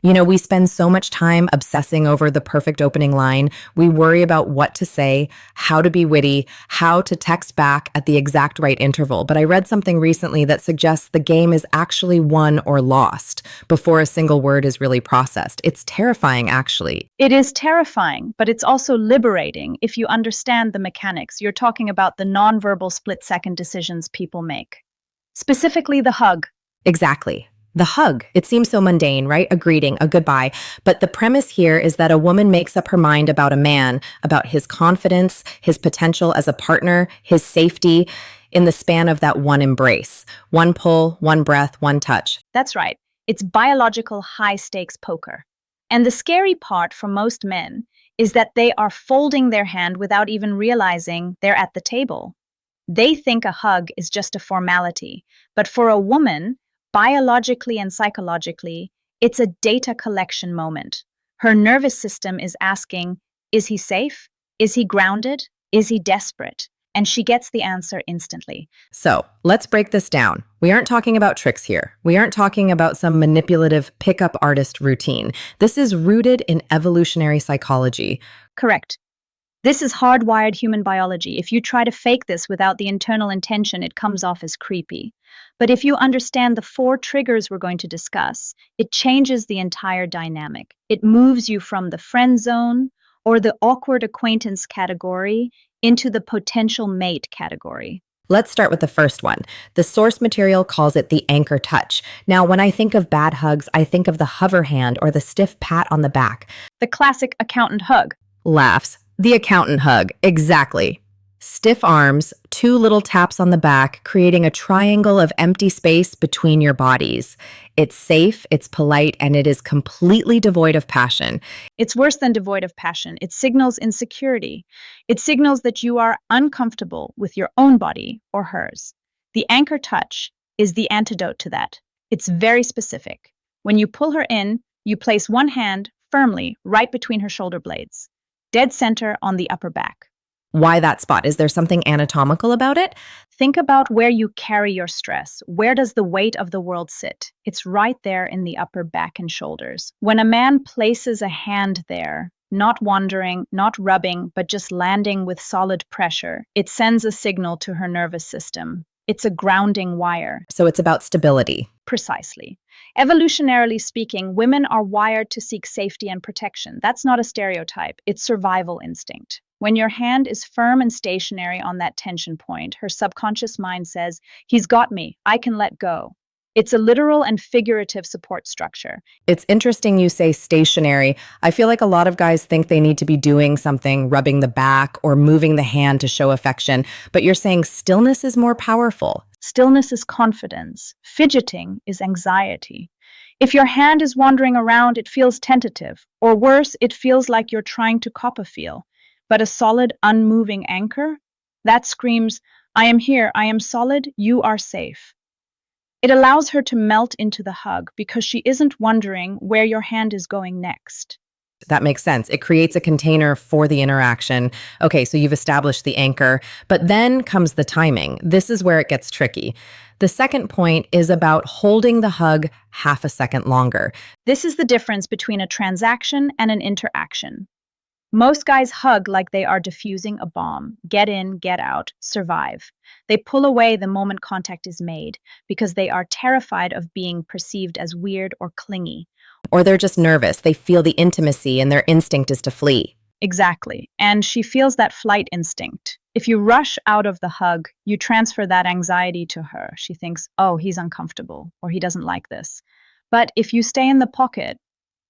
We spend so much time obsessing over the perfect opening line. We worry about what to say, how to be witty, how to text back at the exact right interval. But I read something recently that suggests the game is actually won or lost before a single word is really processed. It's terrifying, actually. It is terrifying, but it's also liberating if you understand the mechanics. You're talking about the nonverbal split-second decisions people make. Specifically, the hug. Exactly. The hug. It seems so mundane, right? A greeting, a goodbye. But the premise here is that a woman makes up her mind about a man, about his confidence, his potential as a partner, his safety in the span of that one embrace. One pull, one breath, one touch. That's right. It's biological high-stakes poker. And the scary part for most men is that they are folding their hand without even realizing they're at the table. They think a hug is just a formality, but for a woman, biologically and psychologically, it's a data collection moment. Her nervous system is asking, is he safe? Is he grounded? Is he desperate? And she gets the answer instantly. So let's break this down. We aren't talking about tricks here. We aren't talking about some manipulative pickup artist routine. This is rooted in evolutionary psychology. Correct. This is hardwired human biology. If you try to fake this without the internal intention, it comes off as creepy. But if you understand the 4 triggers we're going to discuss, it changes the entire dynamic. It moves you from the friend zone or the awkward acquaintance category into the potential mate category. Let's start with the first one. The source material calls it the anchor touch. Now, when I think of bad hugs, I think of the hover hand or the stiff pat on the back. The classic accountant hug. Laughs. The accountant hug. Exactly. Stiff arms, 2 little taps on the back, creating a triangle of empty space between your bodies. It's safe, it's polite, and it is completely devoid of passion. It's worse than devoid of passion. It signals insecurity. It signals that you are uncomfortable with your own body or hers. The anchor touch is the antidote to that. It's very specific. When you pull her in, you place one hand firmly right between her shoulder blades, dead center on the upper back. Why that spot? Is there something anatomical about it? Think about where you carry your stress. Where does the weight of the world sit? It's right there in the upper back and shoulders. When a man places a hand there, not wandering, not rubbing, but just landing with solid pressure, it sends a signal to her nervous system. It's a grounding wire. So it's about stability. Precisely. Evolutionarily speaking, women are wired to seek safety and protection. That's not a stereotype. It's survival instinct. When your hand is firm and stationary on that tension point, her subconscious mind says, he's got me, I can let go. It's a literal and figurative support structure. It's interesting you say stationary. I feel like a lot of guys think they need to be doing something, rubbing the back or moving the hand to show affection, but you're saying stillness is more powerful. Stillness is confidence. Fidgeting is anxiety. If your hand is wandering around, it feels tentative, or worse, it feels like you're trying to cop a feel. But a solid, unmoving anchor, that screams, I am here, I am solid, you are safe. It allows her to melt into the hug because she isn't wondering where your hand is going next. That makes sense. It creates a container for the interaction. Okay, so you've established the anchor, but then comes the timing. This is where it gets tricky. The second point is about holding the hug half a second longer. This is the difference between a transaction and an interaction. Most guys hug like they are defusing a bomb. Get in, get out, survive. They pull away the moment contact is made because they are terrified of being perceived as weird or clingy. Or they're just nervous. They feel the intimacy and their instinct is to flee. Exactly. And she feels that flight instinct. If you rush out of the hug, you transfer that anxiety to her. She thinks, oh, he's uncomfortable or he doesn't like this. But if you stay in the pocket,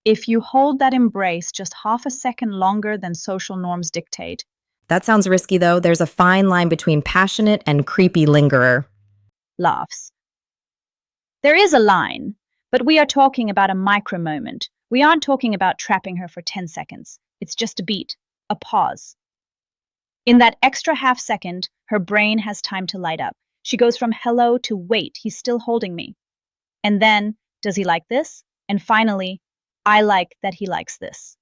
if you hold that embrace just half a second longer than social norms dictate. That sounds risky, though. There's a fine line between passionate and creepy lingerer. Laughs. There is a line, but we are talking about a micro moment. We aren't talking about trapping her for 10 seconds. It's just a beat, a pause. In that extra half second, her brain has time to light up. She goes from hello to wait, he's still holding me. And then, does he like this? And finally, I like that he likes this.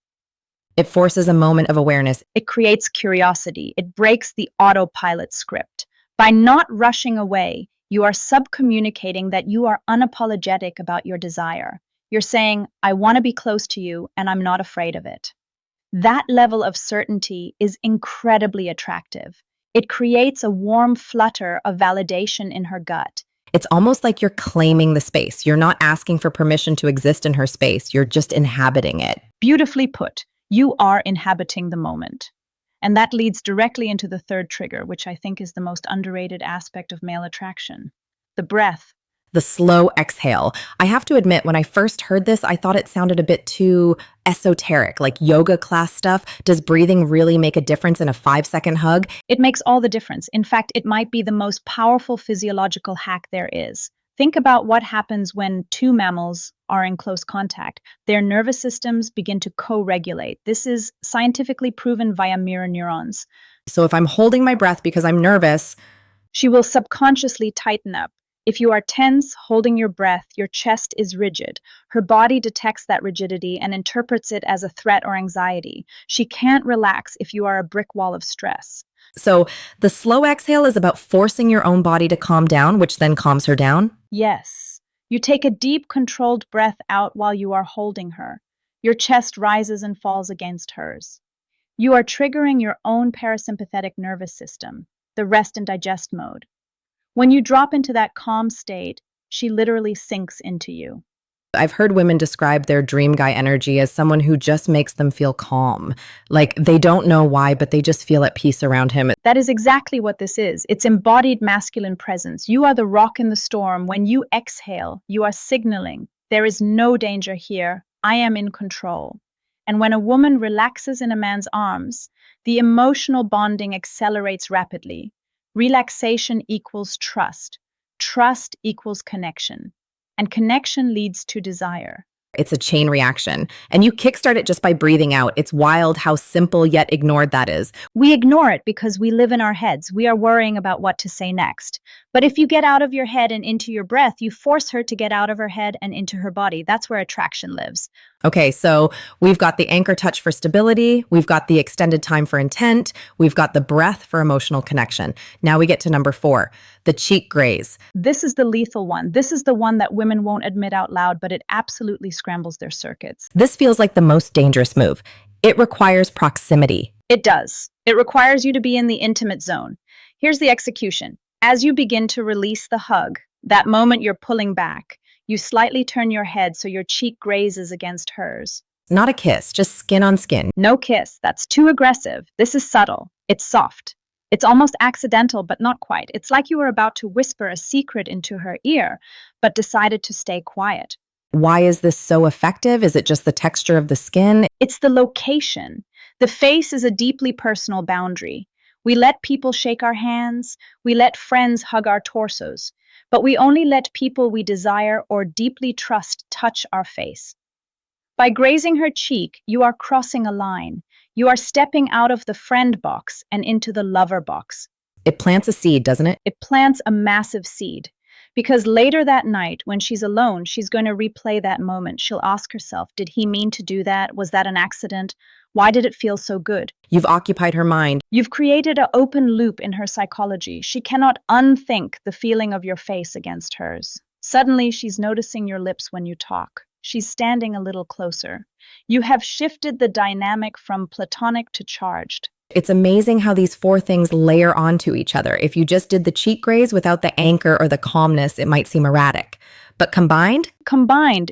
It forces a moment of awareness. It creates curiosity. It breaks the autopilot script. By not rushing away, you are subcommunicating that you are unapologetic about your desire. You're saying, I want to be close to you and I'm not afraid of it. That level of certainty is incredibly attractive. It creates a warm flutter of validation in her gut. It's almost like you're claiming the space. You're not asking for permission to exist in her space. You're just inhabiting it. Beautifully put, you are inhabiting the moment. And that leads directly into the third trigger, which I think is the most underrated aspect of male attraction: the breath. The slow exhale. I have to admit, when I first heard this, I thought it sounded a bit too esoteric, like yoga class stuff. Does breathing really make a difference in a 5-second hug? It makes all the difference. In fact, it might be the most powerful physiological hack there is. Think about what happens when two mammals are in close contact. Their nervous systems begin to co-regulate. This is scientifically proven via mirror neurons. So if I'm holding my breath because I'm nervous, She will subconsciously tighten up. If you are tense, holding your breath, your chest is rigid. Her body detects that rigidity and interprets it as a threat or anxiety. She can't relax if you are a brick wall of stress. so the slow exhale is about forcing your own body to calm down, which then calms her down. Yes, you take a deep, controlled breath out while you are holding her. Your chest rises and falls against hers. You are triggering your own parasympathetic nervous system, the rest and digest mode. When you drop into that calm state, she literally sinks into you. I've heard women describe their dream guy energy as someone who just makes them feel calm. Like they don't know why, but they just feel at peace around him. That is exactly what this is. It's embodied masculine presence. You are the rock in the storm. When you exhale, you are signaling, there is no danger here. I am in control. And when a woman relaxes in a man's arms, the emotional bonding accelerates rapidly. Relaxation equals trust. Trust equals connection. And connection leads to desire. It's a chain reaction. And you kickstart it just by breathing out. It's wild how simple yet ignored that is. We ignore it because we live in our heads. We are worrying about what to say next. But if you get out of your head and into your breath, you force her to get out of her head and into her body. That's where attraction lives. Okay, so we've got the anchor touch for stability. We've got the extended time for intent. We've got the breath for emotional connection. Now we get to number 4, the cheek graze. This is the lethal one. This is the one that women won't admit out loud, but it absolutely scrambles their circuits. This feels like the most dangerous move. It requires proximity. It does. It requires you to be in the intimate zone. Here's the execution. As you begin to release the hug, that moment you're pulling back, you slightly turn your head so your cheek grazes against hers. Not a kiss, just skin on skin. No kiss. That's too aggressive. This is subtle. It's soft. It's almost accidental, but not quite. It's like you were about to whisper a secret into her ear, but decided to stay quiet. Why is this so effective? Is it just the texture of the skin? It's the location. The face is a deeply personal boundary. We let people shake our hands. We let friends hug our torsos. But we only let people we desire or deeply trust touch our face. By grazing her cheek, you are crossing a line. You are stepping out of the friend box and into the lover box. It plants a seed, doesn't it? It plants a massive seed. Because later that night, when she's alone, she's going to replay that moment. She'll ask herself, did he mean to do that? Was that an accident? Why did it feel so good? You've occupied her mind. You've created an open loop in her psychology. She cannot unthink the feeling of your face against hers. Suddenly, she's noticing your lips when you talk. She's standing a little closer. You have shifted the dynamic from platonic to charged. It's amazing how these 4 things layer onto each other. If you just did the cheek graze without the anchor or the calmness, it might seem erratic. But combined,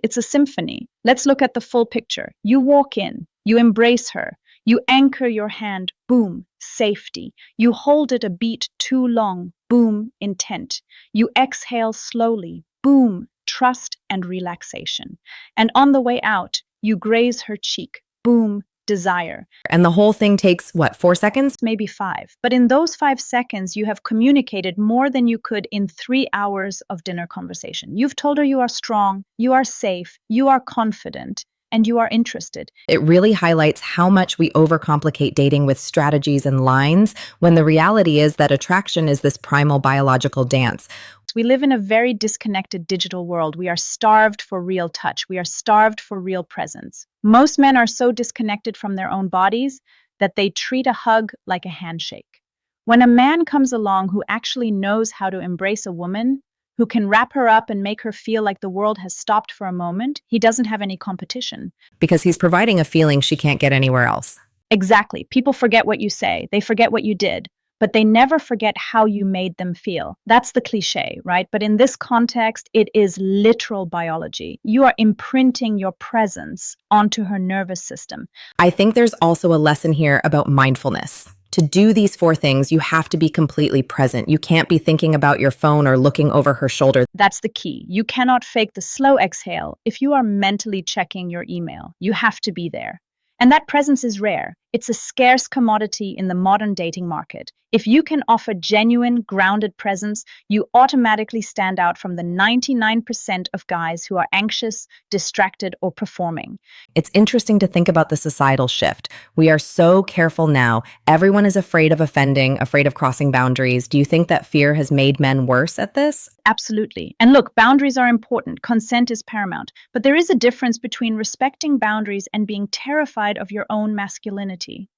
It's a symphony. Let's look at the full picture. You walk in, you embrace her, you anchor your hand, boom, safety. You hold it a beat too long, boom, intent. You exhale slowly, boom, trust and relaxation. And on the way out, you graze her cheek, boom, desire. and the whole thing takes, what, 4 seconds? Maybe 5. But in those 5 seconds, you have communicated more than you could in 3 hours of dinner conversation. You've told her you are strong, you are safe, you are confident, and you are interested. It really highlights how much we overcomplicate dating with strategies and lines, when the reality is that attraction is this primal biological dance. We live in a very disconnected digital world. We are starved for real touch. We are starved for real presence. Most men are so disconnected from their own bodies that they treat a hug like a handshake. When a man comes along who actually knows how to embrace a woman, who can wrap her up and make her feel like the world has stopped for a moment, he doesn't have any competition. Because he's providing a feeling she can't get anywhere else. Exactly. People forget what you say, they forget what you did, but they never forget how you made them feel. That's the cliche, right? But in this context, it is literal biology. You are imprinting your presence onto her nervous system. I think there's also a lesson here about mindfulness. To do these 4 things, you have to be completely present. You can't be thinking about your phone or looking over her shoulder. That's the key. You cannot fake the slow exhale if you are mentally checking your email. You have to be there. And that presence is rare. It's a scarce commodity in the modern dating market. If you can offer genuine, grounded presence, you automatically stand out from the 99% of guys who are anxious, distracted, or performing. It's interesting to think about the societal shift. We are so careful now. Everyone is afraid of offending, afraid of crossing boundaries. Do you think that fear has made men worse at this? Absolutely. And look, boundaries are important. Consent is paramount. But there is a difference between respecting boundaries and being terrified of your own masculinity.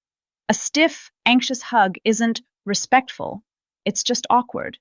A stiff, anxious hug isn't respectful. It's just awkward.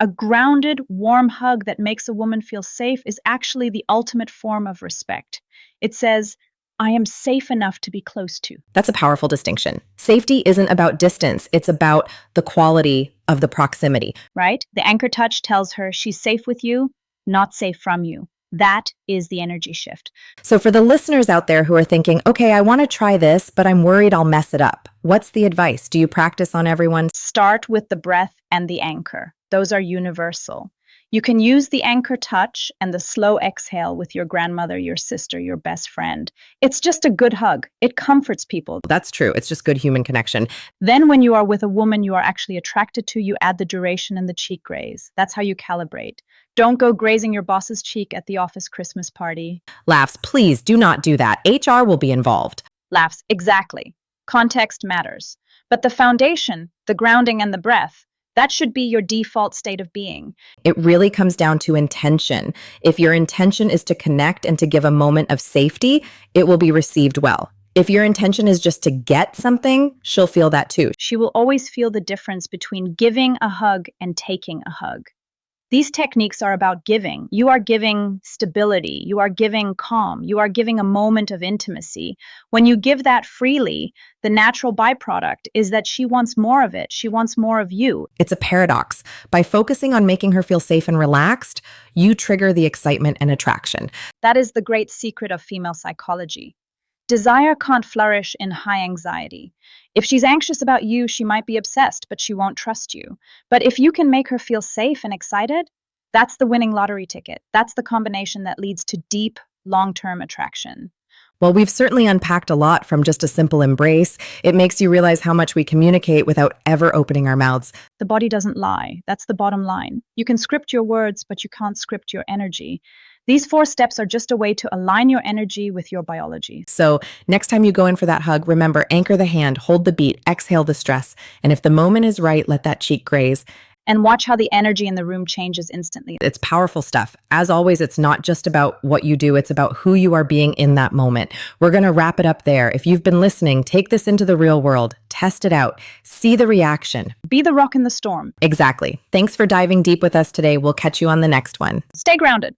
A grounded, warm hug that makes a woman feel safe is actually the ultimate form of respect. It says, I am safe enough to be close to. That's a powerful distinction. Safety isn't about distance. It's about the quality of the proximity. Right? The anchor touch tells her she's safe with you, not safe from you. That is the energy shift. So for the listeners out there who are thinking, okay, I want to try this, but I'm worried I'll mess it up. What's the advice? Do you practice on everyone? Start with the breath and the anchor. Those are universal. You can use the anchor touch and the slow exhale with your grandmother, your sister, your best friend. It's just a good hug. It comforts people. That's true. It's just good human connection. Then when you are with a woman you are actually attracted to, you add the duration and the cheek graze. That's how you calibrate. Don't go grazing your boss's cheek at the office Christmas party. Laughs, please do not do that. HR will be involved. Laughs, exactly. Context matters. But the foundation, the grounding and the breath, that should be your default state of being. It really comes down to intention. If your intention is to connect and to give a moment of safety, it will be received well. If your intention is just to get something, she'll feel that too. She will always feel the difference between giving a hug and taking a hug. These techniques are about giving. You are giving stability. You are giving calm. You are giving a moment of intimacy. When you give that freely, the natural byproduct is that she wants more of it. She wants more of you. It's a paradox. By focusing on making her feel safe and relaxed, you trigger the excitement and attraction. That is the great secret of female psychology. Desire can't flourish in high anxiety. If she's anxious about you, she might be obsessed, but she won't trust you. But if you can make her feel safe and excited, that's the winning lottery ticket. That's the combination that leads to deep, long-term attraction. Well, we've certainly unpacked a lot from just a simple embrace. It makes you realize how much we communicate without ever opening our mouths. The body doesn't lie. That's the bottom line. You can script your words, but you can't script your energy. These 4 steps are just a way to align your energy with your biology. So next time you go in for that hug, remember, anchor the hand, hold the beat, exhale the stress. And if the moment is right, let that cheek graze. And watch how the energy in the room changes instantly. It's powerful stuff. As always, it's not just about what you do, it's about who you are being in that moment. We're going to wrap it up there. If you've been listening, take this into the real world, test it out, see the reaction. Be the rock in the storm. Exactly. Thanks for diving deep with us today. We'll catch you on the next one. Stay grounded.